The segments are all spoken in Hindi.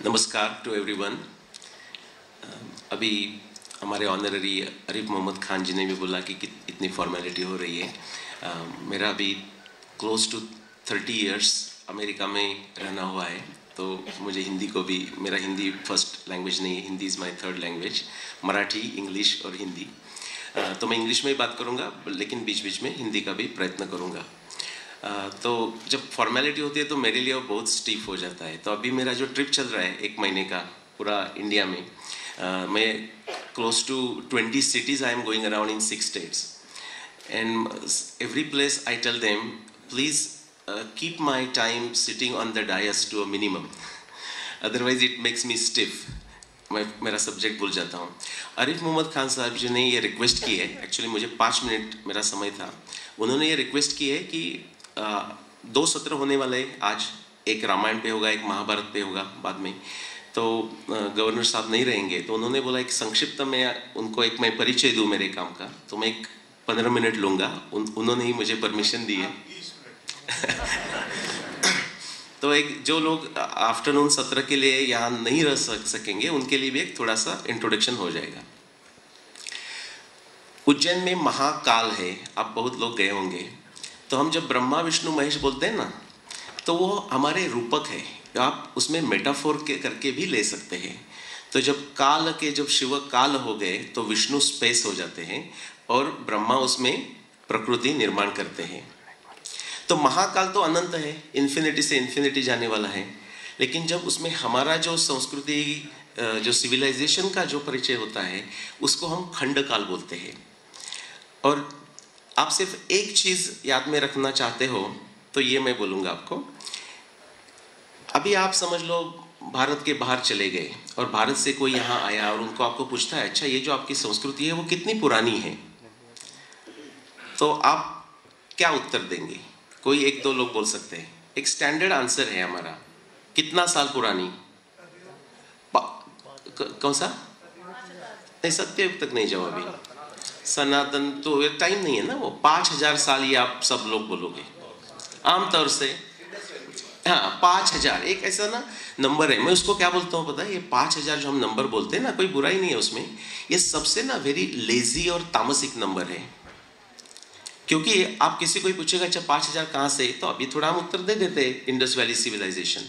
नमस्कार टू एवरीवन। अभी हमारे ऑनररी आरिफ मोहम्मद खान जी ने भी बोला कि इतनी फॉर्मेलिटी हो रही है। मेरा अभी क्लोज टू 30 इयर्स अमेरिका में रहना हुआ है, तो मुझे हिंदी को भी, मेरा हिंदी फर्स्ट लैंग्वेज नहीं है, Hindi is my third language. Marathi, English और हिंदी। तो मैं इंग्लिश में ही बात करूँगा, लेकिन बीच बीच में हिंदी का भी प्रयत्न करूँगा। तो जब फॉर्मेलिटी होती है तो मेरे लिए वो बहुत स्टीफ हो जाता है। तो अभी मेरा जो ट्रिप चल रहा है 1 महीने का पूरा इंडिया में, मैं close to 20 cities I am going around in 6 states, and every place I tell them please keep my time sitting on the dais to a minimum, otherwise it makes me stiff. मैं मेरा सब्जेक्ट भूल जाता हूँ। आरिफ मोहम्मद खान साहब जी ने ये रिक्वेस्ट की है, एक्चुअली मुझे 5 मिनट मेरा समय था। उन्होंने ये रिक्वेस्ट की है कि 2 सत्र होने वाले आज, एक रामायण पे होगा, एक महाभारत पे होगा बाद में। तो गवर्नर साहब नहीं रहेंगे, तो उन्होंने बोला एक संक्षिप्त में उनको एक मैं परिचय दूं मेरे काम का, तो मैं एक 15 मिनट लूँगा। उन्होंने ही मुझे परमिशन दी है। तो एक जो लोग आफ्टरनून सत्र के लिए यहाँ नहीं रह सकेंगे, उनके लिए भी एक थोड़ा सा इंट्रोडक्शन हो जाएगा। उज्जैन में महाकाल है, आप बहुत लोग गए होंगे। तो हम जब ब्रह्मा विष्णु महेश बोलते हैं ना, तो वो हमारे रूपक है, आप उसमें मेटाफोर के करके भी ले सकते हैं। तो जब शिव काल हो गए तो विष्णु स्पेस हो जाते हैं और ब्रह्मा उसमें प्रकृति निर्माण करते हैं। तो महाकाल तो अनंत है, इन्फिनिटी से इन्फिनिटी जाने वाला है। लेकिन जब उसमें हमारा जो संस्कृति, जो सिविलाइजेशन का जो परिचय होता है, उसको हम खंड काल बोलते हैं। और आप सिर्फ एक चीज याद में रखना चाहते हो तो ये मैं बोलूँगा आपको। अभी आप समझ लो भारत के बाहर चले गए और भारत से कोई यहाँ आया और उनको आपको पूछता है, अच्छा ये जो आपकी संस्कृति है वो कितनी पुरानी है, तो आप क्या उत्तर देंगे? कोई 1-2 लोग बोल सकते हैं। एक स्टैंडर्ड आंसर है हमारा, कितना साल पुरानी? कौन सा? नहीं, सत्ययुग तक नहीं जाओ अभी। सनातन तो टाइम नहीं है ना, वो 5000 साल ये आप सब लोग बोलोगे आमतौर से। हाँ, 5000 एक ऐसा ना नंबर है, मैं उसको क्या बोलता हूँ पता है? ये 5000 जो हम नंबर बोलते हैं ना, कोई बुराई नहीं है उसमें, ये सबसे ना वेरी लेजी और तामसिक नंबर है। क्योंकि आप किसी को ही पूछेगा अच्छा 5000 कहाँ से, तो अभी थोड़ा हम उत्तर दे देते हैं, इंडस वैली सिविलाइजेशन।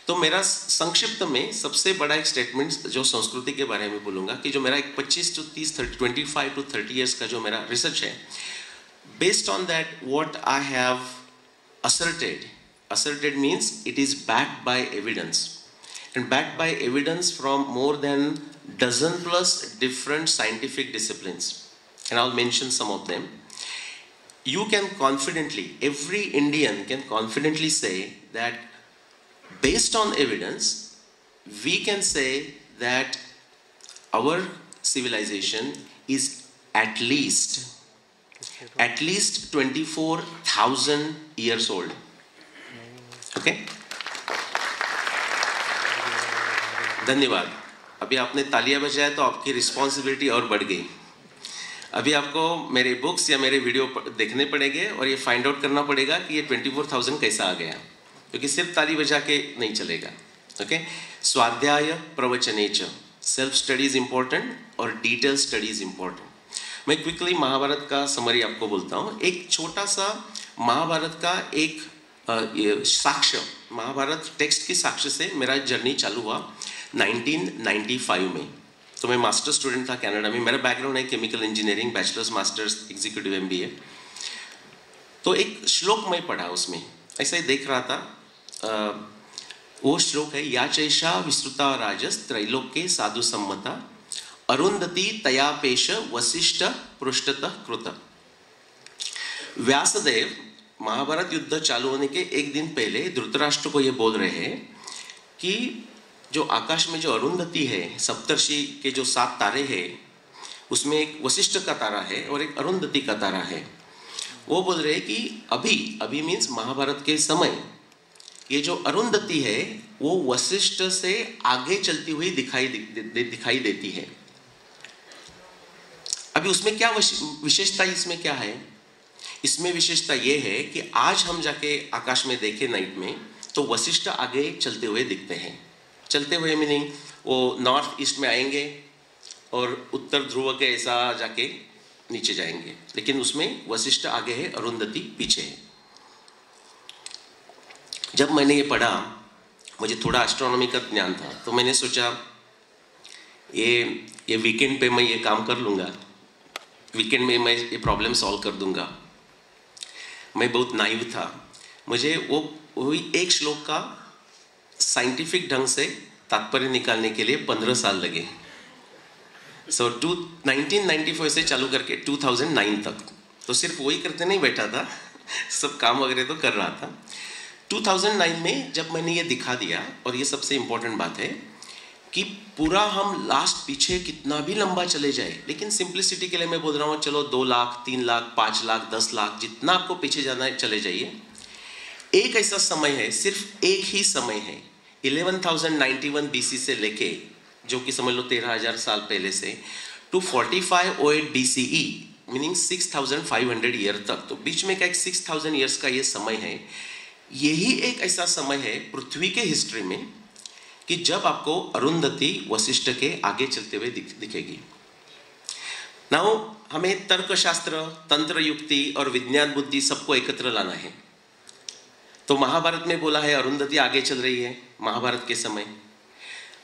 तो मेरा संक्षिप्त में सबसे बड़ा एक स्टेटमेंट जो संस्कृति के बारे में बोलूँगा कि जो मेरा एक 25 to 30 ईयर्स का जो मेरा रिसर्च है, based on that what I have asserted means it is backed by evidence, and backed by evidence from more than dozen plus different scientific disciplines, and I'll mention some of them. You can confidently, every Indian can confidently say that based on evidence, we can say that our civilization is at least 24,000 years old. Okay? धन्यवाद। अभी आपने तालियां बजाया तो आपकी रिस्पॉन्सिबिलिटी और बढ़ गई। अभी आपको मेरे बुक्स या मेरे वीडियो देखने पड़ेंगे और ये फाइंड आउट करना पड़ेगा कि ये 24,000 कैसा आ गया, क्योंकि सिर्फ ताली बजा के नहीं चलेगा। ओके? स्वाध्याय प्रवचनेच, सेल्फ स्टडी इज इंपॉर्टेंट और डिटेल स्टडी इज इंपॉर्टेंट। मैं क्विकली महाभारत का समरी आपको बोलता हूँ। एक छोटा सा महाभारत का एक साक्ष्य, महाभारत टेक्स्ट की साक्ष्य से मेरा जर्नी चालू हुआ 1995 में। तो मैं मास्टर स्टूडेंट था कनाडा में। मेरा बैकग्राउंड है chemical engineering, bachelors, masters, executive MBA। तो एक श्लोक मैं पढ़ा, उसमें ऐसा ही देख रहा था। वो श्लोक है, या चैषा विस्तृता राजस त्रैलोक्ये साधु सम्मता अरुंधति तयापेश वशिष्ठ पृष्ठतः कृत। व्यासदेव महाभारत युद्ध चालू होने के एक दिन पहले धृतराष्ट्र को ये बोल रहे हैं कि जो आकाश में जो अरुंधति है, सप्तर्षि के जो 7 तारे हैं, उसमें एक वशिष्ठ का तारा है और एक अरुंधति का तारा है। वो बोल रहे हैं कि अभी मीन्स महाभारत के समय ये जो अरुंधति है वो वशिष्ठ से आगे चलती हुई दिखाई देती है। अभी उसमें क्या विशेषता, इसमें क्या है? इसमें विशेषता ये है कि आज हम जाके आकाश में देखें नाइट में, तो वशिष्ठ आगे चलते हुए दिखते हैं। चलते हुए मीनिंग वो नॉर्थ ईस्ट में आएंगे और उत्तर ध्रुव के ऐसा जाके नीचे जाएंगे, लेकिन उसमें वशिष्ठ आगे है, अरुंधति पीछे है। जब मैंने ये पढ़ा, मुझे थोड़ा एस्ट्रोनॉमी का ज्ञान था, तो मैंने सोचा ये वीकेंड पे मैं ये काम कर लूँगा, वीकेंड में मैं ये प्रॉब्लम सॉल्व कर दूंगा। मैं बहुत नाइव था, मुझे वही एक श्लोक का साइंटिफिक ढंग से तात्पर्य निकालने के लिए 15 साल लगे। 1994 से चालू करके 2009 तक तो सिर्फ वही करते नहीं बैठा था, सब काम वगैरह तो कर रहा था। 2009 में जब मैंने ये दिखा दिया, और ये सबसे इम्पोर्टेंट बात है कि पूरा हम लास्ट पीछे कितना भी लंबा चले जाए, लेकिन सिंप्लिसिटी के लिए मैं बोल रहा हूँ चलो 2 लाख, 3 लाख, 5 लाख, 10 लाख, जितना आपको पीछे जाना है चले जाइए। एक ऐसा समय है, सिर्फ एक ही समय है 11,091 BC से लेके, जो कि समझ लो 13,000 साल पहले से, टू 4508 BCE मीनिंग 6,500 ईयर तक। तो बीच में का एक 6,000 ईयर्स का ये समय है। यही एक ऐसा समय है पृथ्वी के हिस्ट्री में कि जब आपको अरुंधति वशिष्ठ के आगे चलते हुए दिखेगी। नाउ हमें तर्कशास्त्र, तंत्र युक्ति और विज्ञान बुद्धि सबको एकत्र लाना है। तो महाभारत में बोला है अरुंधति आगे चल रही है। महाभारत के समय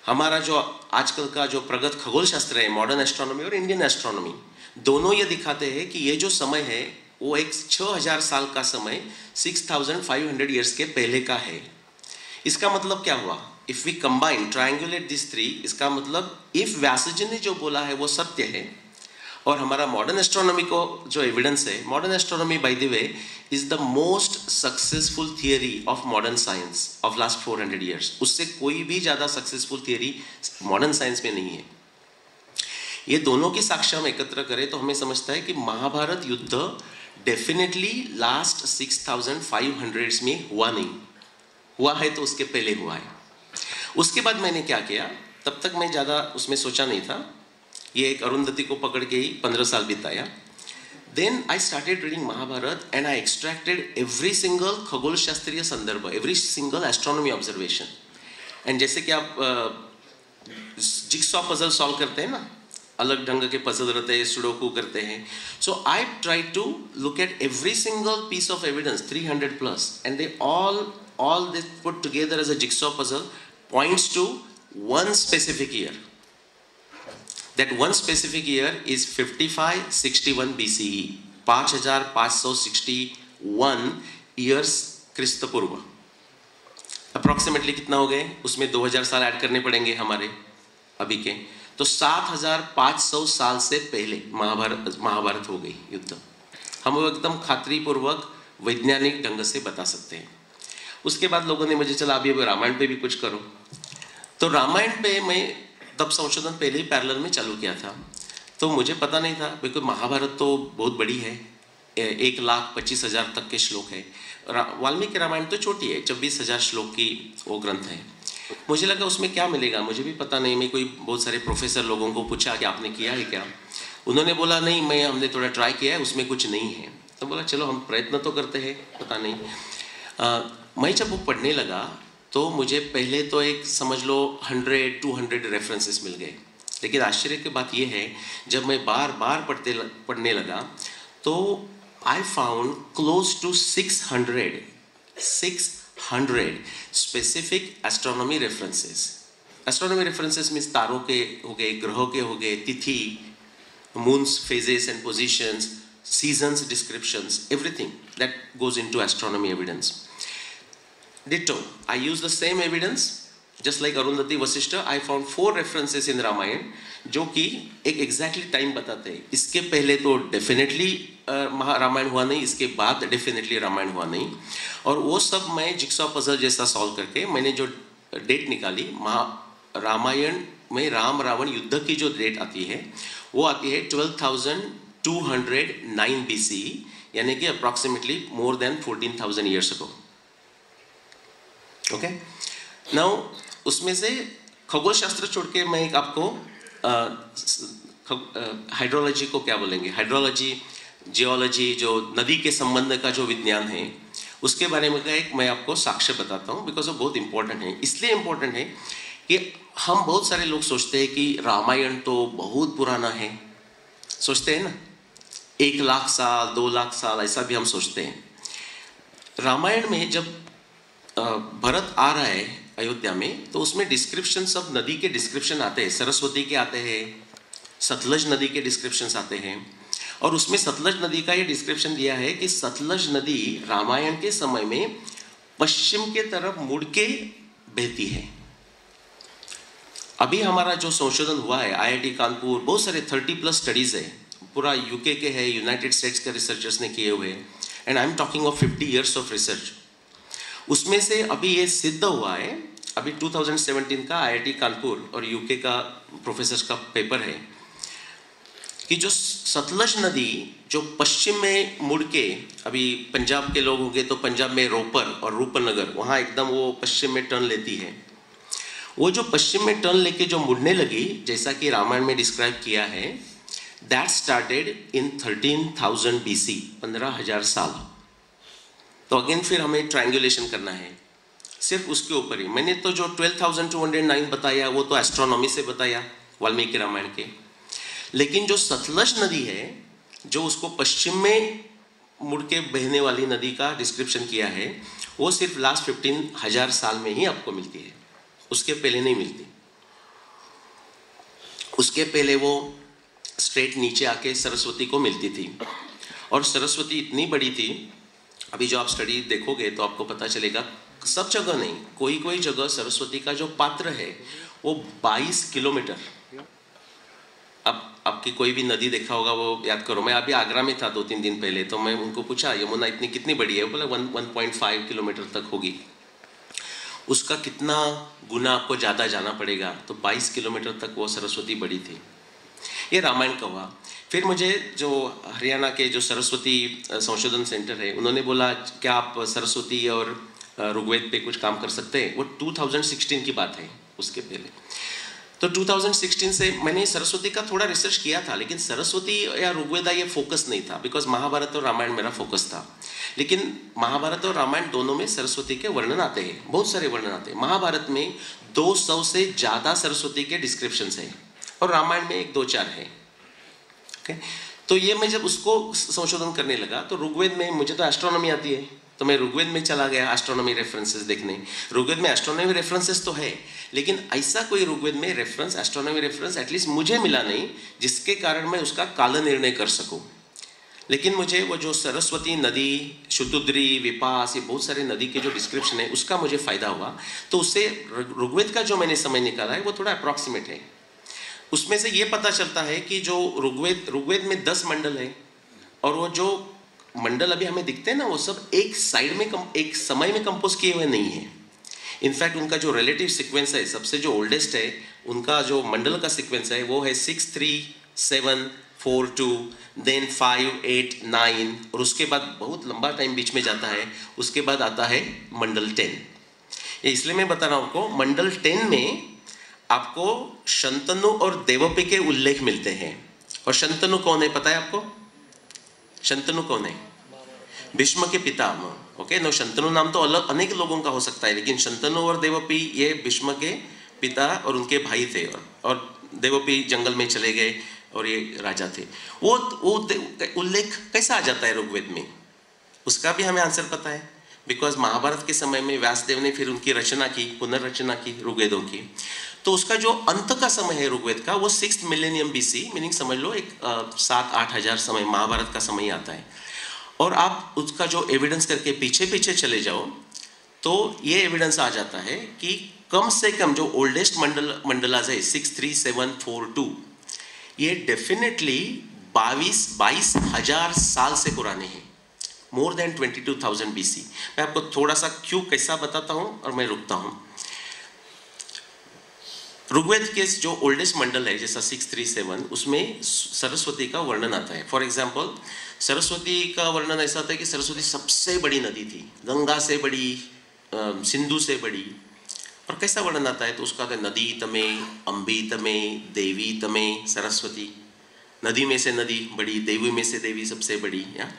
हमारा जो आजकल का जो प्रगत खगोल शास्त्र है, मॉडर्न एस्ट्रोनॉमी और इंडियन एस्ट्रोनॉमी, दोनों ये दिखाते हैं कि ये जो समय है वो एक 6,000 साल का समय 6,500 ईयर्स के पहले का है। इसका मतलब क्या हुआ? इफ वी कंबाइन ट्रायंगुलेट दिस 3, इसका मतलब इफ व्यास जी ने जो बोला है वो सत्य है और हमारा मॉडर्न एस्ट्रोनॉमी को जो एविडेंस है, modern astronomy by the way is the most successful theory of modern science of last 400 years. उससे कोई भी ज्यादा सक्सेसफुल थियरी मॉडर्न साइंस में नहीं है। ये दोनों की साक्ष्य हम एकत्र करें तो हमें समझता है कि महाभारत युद्ध डेफिनेटली लास्ट 6,500 में हुआ नहीं, हुआ है तो उसके पहले हुआ है। उसके बाद मैंने क्या किया, तब तक मैं ज़्यादा उसमें सोचा नहीं था, ये एक अरुंधति को पकड़ के ही 15 साल बिताया। Then I started reading Mahabharata and I extracted every single खगोल शास्त्रीय संदर्भ, every single astronomy observation. And जैसे कि आप जिक्सॉ पजल सॉल्व करते हैं ना, अलग ढंग के पजल रहते हैं, सुडोकू करते हैं। So I try to look at every single piece of evidence, 300 plus, and they all this put together as a jigsaw puzzle points to one specific year. That one specific year is 5561 BCE, 5561 years ख्रिस्त पूर्व। अप्रोक्सीमेटली कितना हो गए? उसमें 2000 साल ऐड करने पड़ेंगे हमारे अभी के, तो 7500 साल से पहले महाभारत हो गई युद्ध। हम एकदम खातरी पूर्वक वैज्ञानिक ढंग से बता सकते हैं। उसके बाद लोगों ने मुझे चला अभी रामायण पे भी कुछ करो, तो रामायण पे मैं तब संशोधन पहले ही पैरेलल में चालू किया था। तो मुझे पता नहीं था, बिकॉज महाभारत तो बहुत बड़ी है, 1,25,000 तक के श्लोक है। वाल्मीकि रामायण तो छोटी है, 24,000 श्लोक की वो ग्रंथ है। मुझे लगा उसमें क्या मिलेगा, मुझे भी पता नहीं। मैं कोई बहुत सारे प्रोफेसर लोगों को पूछा कि आपने किया है क्या, उन्होंने बोला नहीं, हमने थोड़ा ट्राई किया है, उसमें कुछ नहीं है। तो बोला चलो हम प्रयत्न तो करते हैं, पता नहीं। मैं जब वो पढ़ने लगा तो मुझे पहले तो एक समझ लो 100-200 रेफरेंसेस मिल गए, लेकिन आश्चर्य की बात यह है जब मैं बार बार पढ़ने लगा तो I found close to 600 specific astronomy references. Astronomy references means तारों के हो गए, ग्रहों के हो गए, तिथि, moons phases and positions, seasons descriptions, everything that goes into astronomy evidence. Ditto, I use the same evidence, just like Arundhati Vasishta. I found 4 references in Ramayana जो कि एक exactly time बताते हैं। इसके पहले तो डेफिनेटली रामायण हुआ नहीं, इसके बाद डेफिनेटली रामायण हुआ नहीं। और वो सब मैं जिक्सॉ पजल जैसा सॉल्व करके मैंने जो डेट निकाली, रामायण में राम रावण युद्ध की जो डेट आती है वो आती है 12,209 BCE, यानी कि approximately more than 14,000 years ago. Okay, now उसमें से खगोल शास्त्र छोड़ के मैं एक आपको हाइड्रोलॉजी को क्या बोलेंगे, हाइड्रोलॉजी, जियोलॉजी, जो नदी के संबंध का जो विज्ञान है उसके बारे में का एक मैं आपको साक्ष्य बताता हूँ, बिकॉज वो बहुत इंपॉर्टेंट है। इसलिए इंपॉर्टेंट है कि हम बहुत सारे लोग सोचते हैं कि रामायण तो बहुत पुराना है, सोचते हैं ना, 1 लाख साल 2 लाख साल ऐसा भी हम सोचते हैं। रामायण में जब भरत आ रहा है अयोध्या में, तो उसमें डिस्क्रिप्शन सब नदी के डिस्क्रिप्शन आते हैं, सरस्वती के आते हैं, सतलज नदी के डिस्क्रिप्शंस आते हैं। और उसमें सतलज नदी का ये डिस्क्रिप्शन दिया है कि सतलज नदी रामायण के समय में पश्चिम के तरफ मुड़ के बहती है। अभी हमारा जो संशोधन हुआ है आईआईटी कानपुर, बहुत सारे 30+ स्टडीज है, पूरा यूके के है, यूनाइटेड स्टेट्स के रिसर्चर्स ने किए हुए, and I am talking of 50 years of research. उसमें से अभी ये सिद्ध हुआ है, अभी 2017 का आईआईटी कानपुर और यूके का प्रोफेसर्स का पेपर है कि जो सतलज नदी जो पश्चिम में मुड़ के, अभी पंजाब के लोग होंगे तो पंजाब में रोपर और रूपनगर, वहाँ एकदम वो पश्चिम में टर्न लेती है। वो जो पश्चिम में टर्न लेके जो मुड़ने लगी, जैसा कि रामायण में डिस्क्राइब किया है, दैट स्टार्टेड इन 13,000 BC, 15,000 साल। तो अगेन फिर हमें ट्रायंगुलेशन करना है सिर्फ उसके ऊपर ही। मैंने तो जो 12,209 बताया वो तो एस्ट्रोनॉमी से बताया वाल्मीकि रामायण के, लेकिन जो सतलज नदी है, जो उसको पश्चिम में मुड़ के बहने वाली नदी का डिस्क्रिप्शन किया है, वो सिर्फ लास्ट 15,000 साल में ही आपको मिलती है, उसके पहले नहीं मिलती। उसके पहले वो स्ट्रेट नीचे आके सरस्वती को मिलती थी, और सरस्वती इतनी बड़ी थी, अभी जो आप स्टडी देखोगे तो आपको पता चलेगा, सब जगह नहीं, कोई कोई जगह सरस्वती का जो पात्र है वो 22 किलोमीटर। अब आपकी कोई भी नदी देखा होगा वो याद करो। मैं अभी आगरा में था 2-3 दिन पहले, तो मैं उनको पूछा यमुना इतनी कितनी बड़ी है, बोला 1.5 किलोमीटर तक होगी। उसका कितना गुना आपको ज़्यादा जाना पड़ेगा, तो 22 किलोमीटर तक वो सरस्वती बड़ी थी। ये रामायण का हुआ। फिर मुझे जो हरियाणा के जो सरस्वती संशोधन सेंटर है, उन्होंने बोला क्या आप सरस्वती और ऋग्वेद पे कुछ काम कर सकते हैं। वो 2016 की बात है, उसके पहले। तो 2016 से मैंने सरस्वती का थोड़ा रिसर्च किया था, लेकिन सरस्वती या ऋग्वेद ये फोकस नहीं था, बिकॉज महाभारत और रामायण मेरा फोकस था। लेकिन महाभारत और रामायण दोनों में सरस्वती के वर्णन आते हैं, बहुत सारे वर्णन आते हैं। महाभारत में 200 से ज़्यादा सरस्वती के डिस्क्रिप्शन है, और रामायण में 1-2-4 है। ओके, तो ये मैं जब उसको संशोधन करने लगा, तो ऋग्वेद में मुझे तो एस्ट्रोनॉमी आती है, तो मैं ऋग्वेद में चला गया एस्ट्रोनॉमी रेफरेंसेस देखने। ऋग्वेद में एस्ट्रोनॉमी रेफरेंसेस तो है, लेकिन ऐसा कोई ऋग्वेद में रेफरेंस, एस्ट्रोनॉमी रेफरेंस एटलीस्ट मुझे मिला नहीं, जिसके कारण मैं उसका काल निर्णय कर सकूं। लेकिन मुझे वो जो सरस्वती नदी, शुतुद्री, विपास, ये बहुत सारे नदी के जो डिस्क्रिप्शन है, उसका मुझे फायदा हुआ। तो उससे ऋग्वेद का जो मैंने समय निकाला है वो थोड़ा अप्रॉक्सीमेट है। उसमें से ये पता चलता है कि जो ऋग्वेद में 10 मंडल है, और वो जो मंडल अभी हमें दिखते हैं ना, वो सब एक साइड में एक समय में कंपोज किए हुए नहीं है। इनफैक्ट उनका जो रिलेटिव सीक्वेंस है, सबसे जो ओल्डेस्ट है, उनका जो मंडल का सीक्वेंस है वो है 6, 3, 7, 4, 2, देन 5, 8, 9, और उसके बाद बहुत लंबा टाइम बीच में जाता है। उसके बाद आता है मंडल 10। ये इसलिए मैं बता रहा हूँ आपको, मंडल 10 में आपको शंतनु और देवपी के उल्लेख मिलते हैं। और शंतनु कौन है पता है आपको? शंतनु कौन है? भीष्म के पिता। ओके, नो, शंतनु नाम तो अलग अनेक लोगों का हो सकता है, लेकिन शंतनु और देवपी ये भीष्म के पिता और उनके भाई थे, और देवपी जंगल में चले गए और ये राजा थे। वो उल्लेख कैसा आ जाता है ऋग्वेद में? उसका भी हमें आंसर पता है, बिकॉज महाभारत के समय में व्यासदेव ने फिर उनकी रचना की, पुनर्रचना की ऋग्वेदों की। तो उसका जो अंत का समय है ऋग्वेद का, वो 6th millennium BC, मीनिंग समझ लो एक 7-8 हजार समय महाभारत का समय आता है। और आप उसका जो एविडेंस करके पीछे पीछे चले जाओ, तो ये एविडेंस आ जाता है कि कम से कम जो ओल्डेस्ट मंडलाज है 6, 3, 7, 4, 2, ये डेफिनेटली 22,000 साल से पुराने हैं, मोर देन 22,000 BC। मैं आपको थोड़ा सा क्यों कैसा बताता हूँ और मैं रुकता हूँ। ऋग्वेद के जो ओल्डेस्ट मंडल है, जैसा 6, 3, 7, उसमें सरस्वती का वर्णन आता है। फॉर एग्जाम्पल, सरस्वती का वर्णन ऐसा आता है कि सरस्वती सबसे बड़ी नदी थी, गंगा से बड़ी, सिंधु से बड़ी। और कैसा वर्णन आता है? तो उसका आता है नदी तमे, अम्बी तमे, देवी तमे, सरस्वती। नदी में से नदी बड़ी, देवी में से देवी सबसे बड़ी। या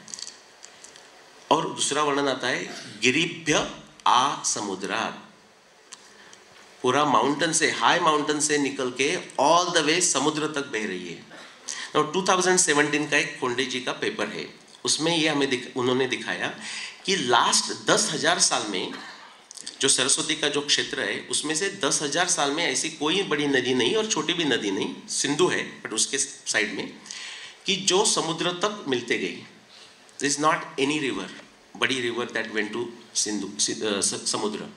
और दूसरा वर्णन आता है गिरिभ्य आ समुद्रात, पूरा माउंटेन से, हाई माउंटेन से निकल के ऑल द वे समुद्र तक बह रही है। तो 2017 का एक कोंडे जी का पेपर है, उसमें ये हमें उन्होंने दिखाया कि लास्ट 10,000 साल में जो सरस्वती का जो क्षेत्र है उसमें से 10,000 साल में ऐसी कोई बड़ी नदी नहीं और छोटी भी नदी नहीं, सिंधु है बट उसके साइड में, कि जो समुद्र तक मिलते गई। This is not any river, बड़ी river that went to Sindhu Samudra.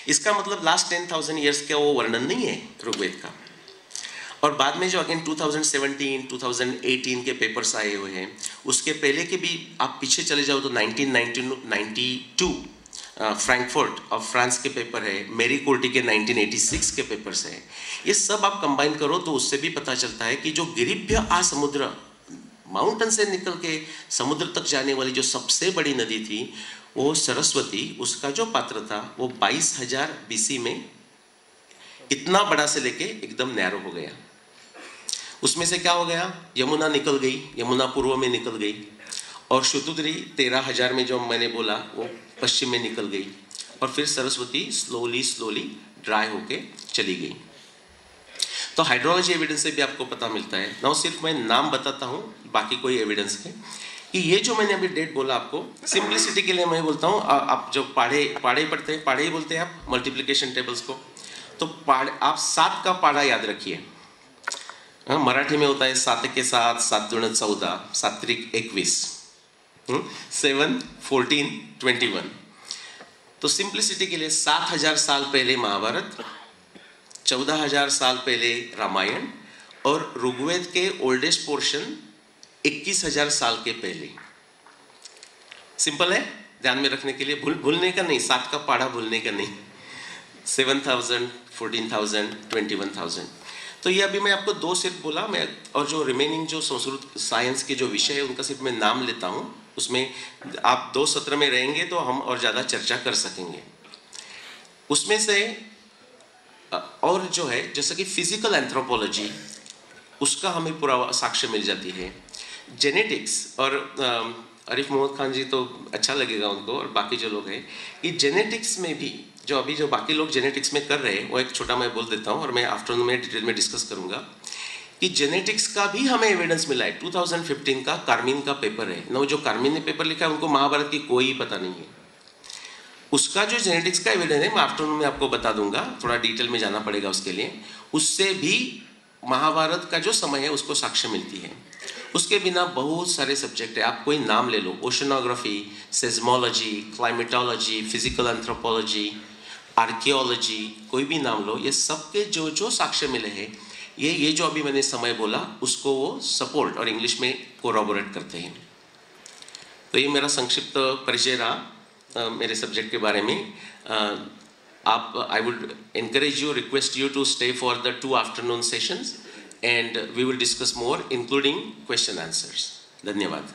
इसका मतलब लास्ट 10,000 ईयर्स का वो वर्णन नहीं है ऋग्वेद का। और बाद में जो अगेन 2017, 2018 के पेपर्स आए हुए हैं, उसके पहले के भी आप पीछे चले जाओ तो 1992 फ्रैंकफर्ट और फ्रांस के पेपर है, मेरी कोर्टी के 1986 के पेपर्स है। ये सब आप कंबाइन करो तो उससे भी पता चलता है कि जो गिरिभ्य आ समुद्र, माउंटेन से निकल के समुद्र तक जाने वाली जो सबसे बड़ी नदी थी वो सरस्वती, उसका जो पात्र था वो 22,000 BC में इतना बड़ा से लेके एकदम नैरो हो गया। उसमें से क्या हो गया, यमुना निकल गई, यमुना पूर्व में निकल गई, और शुतुद्री 13,000 में जो मैंने बोला वो पश्चिम में निकल गई, और फिर सरस्वती स्लोली ड्राई होके चली गई। तो हाइड्रोलॉजी एविडेंस से भी आपको पता मिलता है। ना सिर्फ मैं नाम बताता हूँ, बाकी कोई एविडेंस है कि ये जो मैंने अभी डेट बोला आपको, सिंप्लिसिटी के लिए मैं बोलता हूँ, आप जो पाढ़े पढ़ते हैं, पाढ़े ही बोलते हैं आप मल्टीप्लिकेशन टेबल्स को, तो आप 7 का पाढ़ा याद रखिए। मराठी में होता है 7 के 7, 7 दूण 14, 7 त्रिक 21, 7, 14, 21। तो सिंप्लिसिटी के लिए 7,000 साल पहले महाभारत, 14,000 साल पहले रामायण, और ऋग्वेद के ओल्डेस्ट पोर्शन 21,000 साल के पहले। सिंपल है, ध्यान में रखने के लिए, भूलने का नहीं, 7 का पाढ़ा भूलने का नहीं। 7,000, 14,000, 21,000। तो ये अभी मैं आपको 2 सिर्फ बोला, मैं और जो रिमेनिंग जो संस्कृत साइंस के जो विषय है उनका सिर्फ मैं नाम लेता हूँ। उसमें आप 2 सत्र में रहेंगे तो हम और ज़्यादा चर्चा कर सकेंगे। उसमें से और जो है जैसे कि फिजिकल एंथ्रोपोलॉजी, उसका हमें पूरा साक्ष्य मिल जाती है। जेनेटिक्स, और आरिफ मोहम्मद खान जी तो अच्छा लगेगा उनको और बाकी जो लोग हैं, कि जेनेटिक्स में भी जो अभी जो बाकी लोग जेनेटिक्स में कर रहे हैं वो एक छोटा मैं बोल देता हूँ और मैं आफ्टरनून में डिटेल में डिस्कस करूँगा कि जेनेटिक्स का भी हमें एविडेंस मिला है। 2015 का कार्मिन का पेपर है ना, जो कार्मिन ने पेपर लिखा है उनको महाभारत की कोई पता नहीं है। उसका जो जेनेटिक्स का एविडेंस है मैं आफ्टरनून में आपको बता दूंगा, थोड़ा डिटेल में जाना पड़ेगा उसके लिए। उससे भी महाभारत का जो समय है उसको साक्ष्य मिलती है। उसके बिना बहुत सारे सब्जेक्ट है, आप कोई नाम ले लो, oceanography, seismology, climatology, physical anthropology, archaeology, कोई भी नाम लो, ये सबके जो जो साक्ष्य मिले हैं ये जो अभी मैंने समय बोला उसको वो सपोर्ट और इंग्लिश में कोरॉबोरेट करते हैं। तो ये मेरा संक्षिप्त परिचय रहा मेरे सब्जेक्ट के बारे में। आप I would encourage you, request you to stay for the 2 afternoon sessions and we will discuss more including question answers. धन्यवाद।